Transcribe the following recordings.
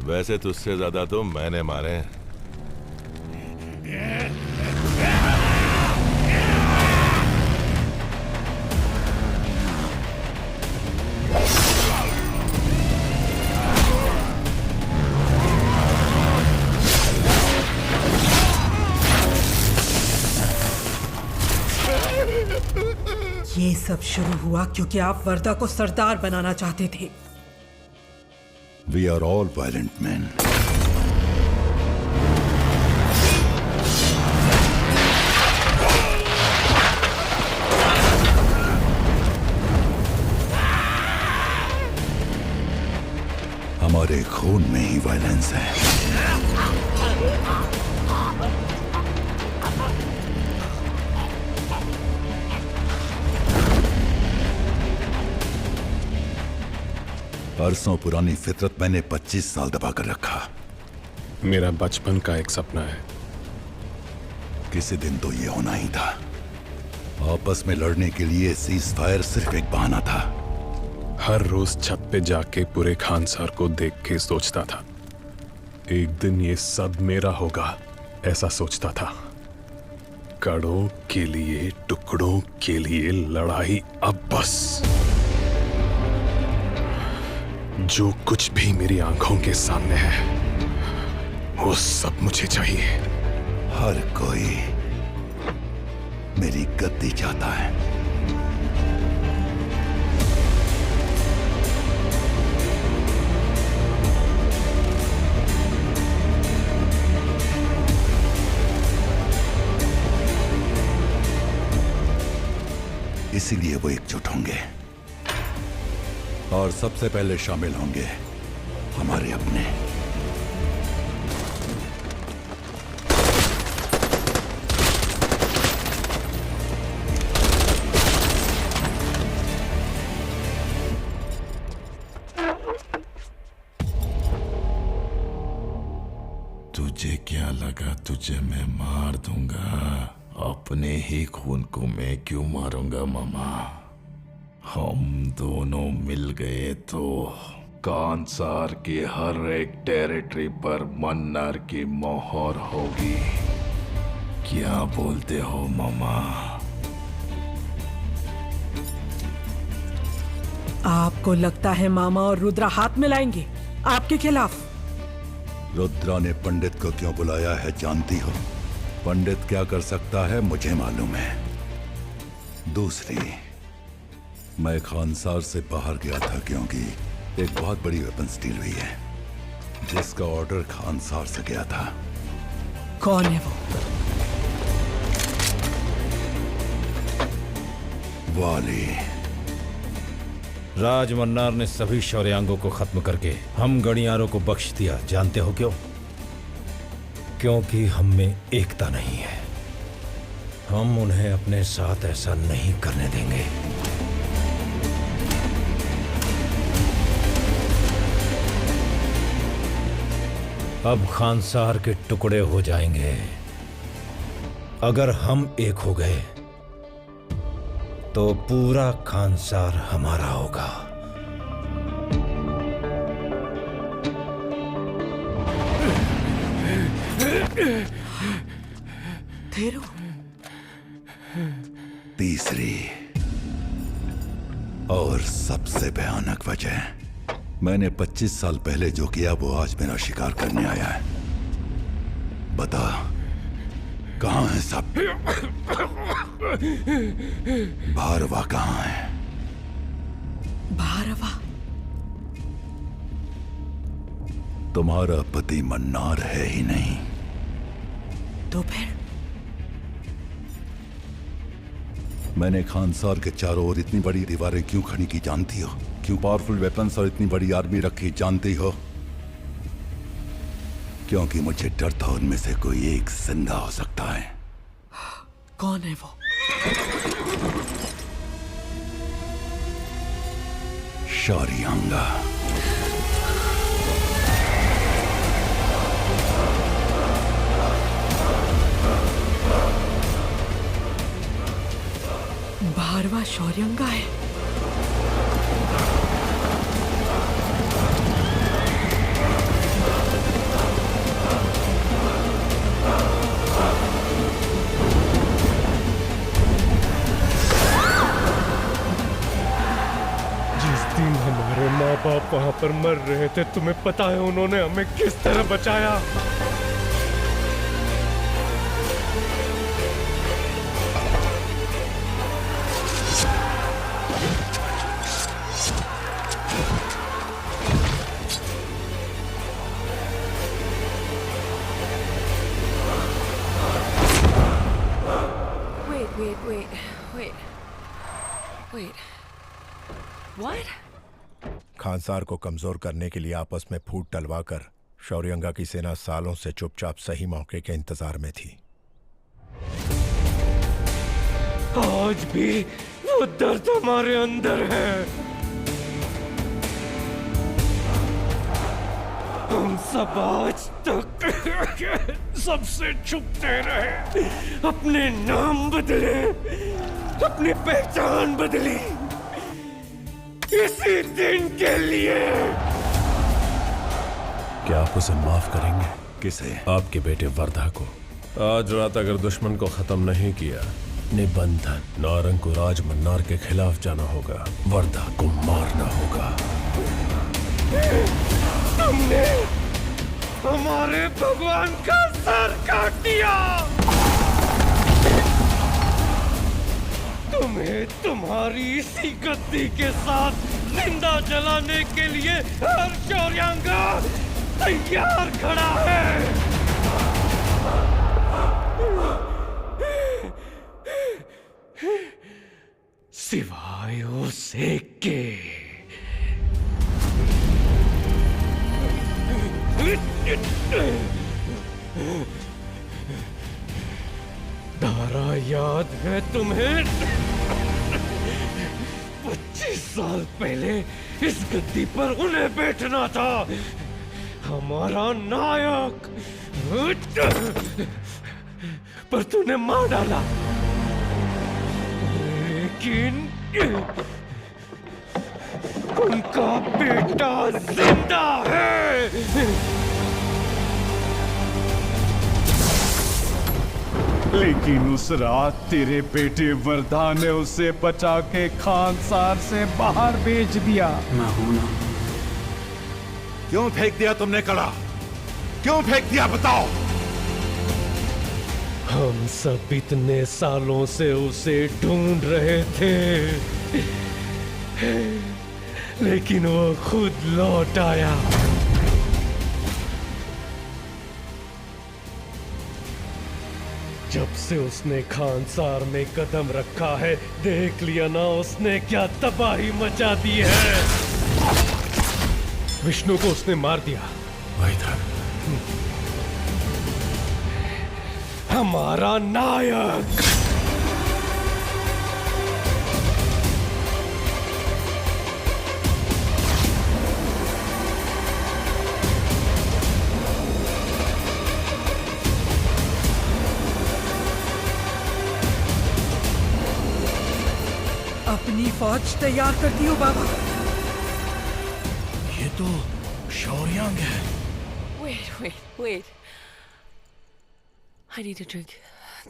वैसे तुझसे ज्यादा तो मैंने मारे हैं। ये सब शुरू हुआ क्योंकि आप वर्दा को सरदार बनाना चाहते थे। We are all violent men. हमारे खून में ही वायलेंस है। बरसों पुरानी फितरत मैंने 25 साल दबा कर रखा। मेरा बचपन का एक सपना है। किसी दिन तो ये होना ही था। आपस में लड़ने के लिए सीज फायर सिर्फ एक बहाना था। हर रोज छत पे जाके पूरे खानसार को देख के सोचता था, एक दिन ये सब मेरा होगा, ऐसा सोचता था। कड़ों के लिए, टुकड़ों के लिए लड़ाई अब बस। जो कुछ भी मेरी आंखों के सामने है वो सब मुझे चाहिए। हर कोई मेरी गद्दी चाहता है। इसीलिए वो एकजुट होंगे और सबसे पहले शामिल होंगे हमारे अपने। तुझे क्या लगा तुझे मैं मार दूंगा? अपने ही खून को मैं क्यों मारूंगा मामा? हम दोनों मिल गए तो कांसार की हर एक टेरिटरी पर मन्नर की मोहर होगी। क्या बोलते हो मामा? आपको लगता है मामा और रुद्रा हाथ मिलाएंगे आपके खिलाफ? रुद्रा ने पंडित को क्यों बुलाया है जानती हो? पंडित क्या कर सकता है मुझे मालूम है। दूसरी, मैं खानसार से बाहर गया था क्योंकि एक बहुत बड़ी वेपन डील हुई है जिसका ऑर्डर खानसार से गया था। कौन है वो? वाली। राज मन्नार ने सभी शौर्यांगों को खत्म करके हम गणियारों को बख्श दिया। जानते हो क्यों? क्योंकि हम में एकता नहीं है। हम उन्हें अपने साथ ऐसा नहीं करने देंगे। अब खानसार के टुकड़े हो जाएंगे। अगर हम एक हो गए तो पूरा खानसार हमारा होगा। थेरू। तीसरी और सबसे भयानक वजह, मैंने 25 साल पहले जो किया वो आज मेरा शिकार करने आया है। बता कहां है सब? भारवा कहां है? भारवा? तुम्हारा पति मन्नार है ही नहीं तो फिर? मैंने खानसार के चारों ओर इतनी बड़ी दीवारें क्यों खड़ी की जानती हो? क्यों पावरफुल वेपन्स और इतनी बड़ी आर्मी रखी जानती हो? क्योंकि मुझे डर था उनमें से कोई एक जिंदा हो सकता है। कौन है वो? शौर्यांगा। भारवा शौर्यांगा है? वहां पर मर रहे थे, तुम्हें पता है उन्होंने हमें किस तरह बचाया? Wait. What? खानसार को कमजोर करने के लिए आपस में फूट टलवाकर शौर्यंगा की सेना सालों से चुपचाप सही मौके के इंतजार में थी। आज भी वो दर्द हमारे अंदर है। हम सब आज तक सबसे छुपते रहे, अपने नाम बदले, अपनी पहचान बदली, इसी दिन के लिए। क्या आप उसे माफ करेंगे? किसे? आपके बेटे वर्धा को। आज रात अगर दुश्मन को खत्म नहीं किया, निबंधन नारंग को राज मन्नार के खिलाफ जाना होगा, वर्धा को मारना होगा। तुमने हमारे भगवान का सर काट दिया। तुम्हें तुम्हारी इसी गद्दी के साथ जिंदा जलाने के लिए हर शौर्यांगा तैयार खड़ा है। सिवाय उस एक के। धारा याद है तुम्हें? 25 साल पहले इस गद्दी पर उन्हें बैठना था, हमारा नायक। पर तूने मार डाला। लेकिन उनका बेटा जिंदा है। लेकिन उस रात तेरे बेटे वर्धा ने उसे बचा के खानसार से बाहर भेज दिया। मैं हूं ना। क्यों फेंक दिया तुमने कड़ा? क्यों फेंक दिया बताओ? हम सब इतने सालों से उसे ढूंढ रहे थे, लेकिन वो खुद लौट आया। जब से उसने खानसार में कदम रखा है, देख लिया ना उसने क्या तबाही मचा दी है। विष्णु को उसने मार दिया। वही था। हमारा नायक। अपनी फौज तैयार करती हूँ बाबा। ये तो शौर्यांग है। Wait. I need a drink.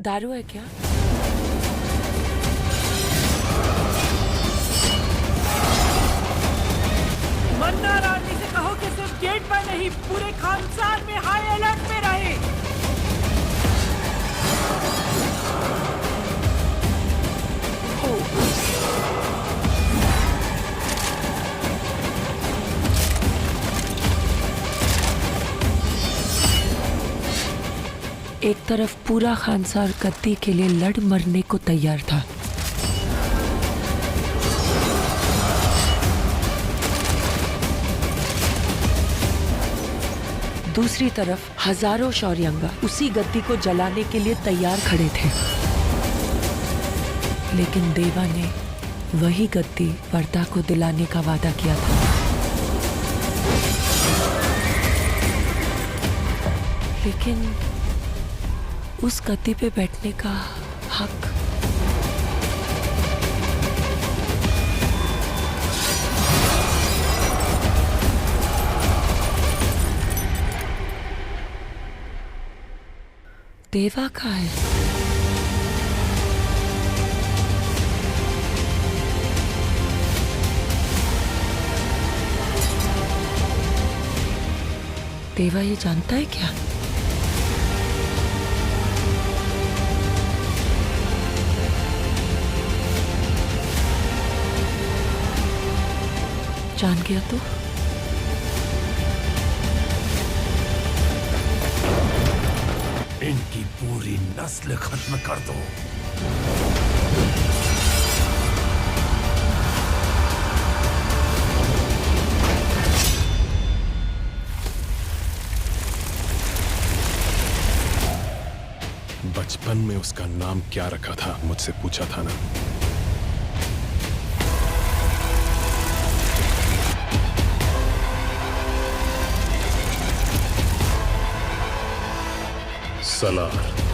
दारू है क्या? मन्ना रानी से कहो कि सिर्फ गेट पर नहीं, पूरे खानसार में हाई अलर्ट में रहे। एक तरफ पूरा खानसार गद्दी के लिए लड़ मरने को तैयार था, दूसरी तरफ हजारों शौर्यंगा उसी गद्दी को जलाने के लिए तैयार खड़े थे। लेकिन देवा ने वही गद्दी वर्धा को दिलाने का वादा किया था। लेकिन उस गद्दी पे बैठने का हक देवा का है। देवा ये जानता है क्या? जान गया तो? इनकी पूरी नस्ल खत्म कर दो। बचपन में उसका नाम क्या रखा था मुझसे पूछा था ना? सलार।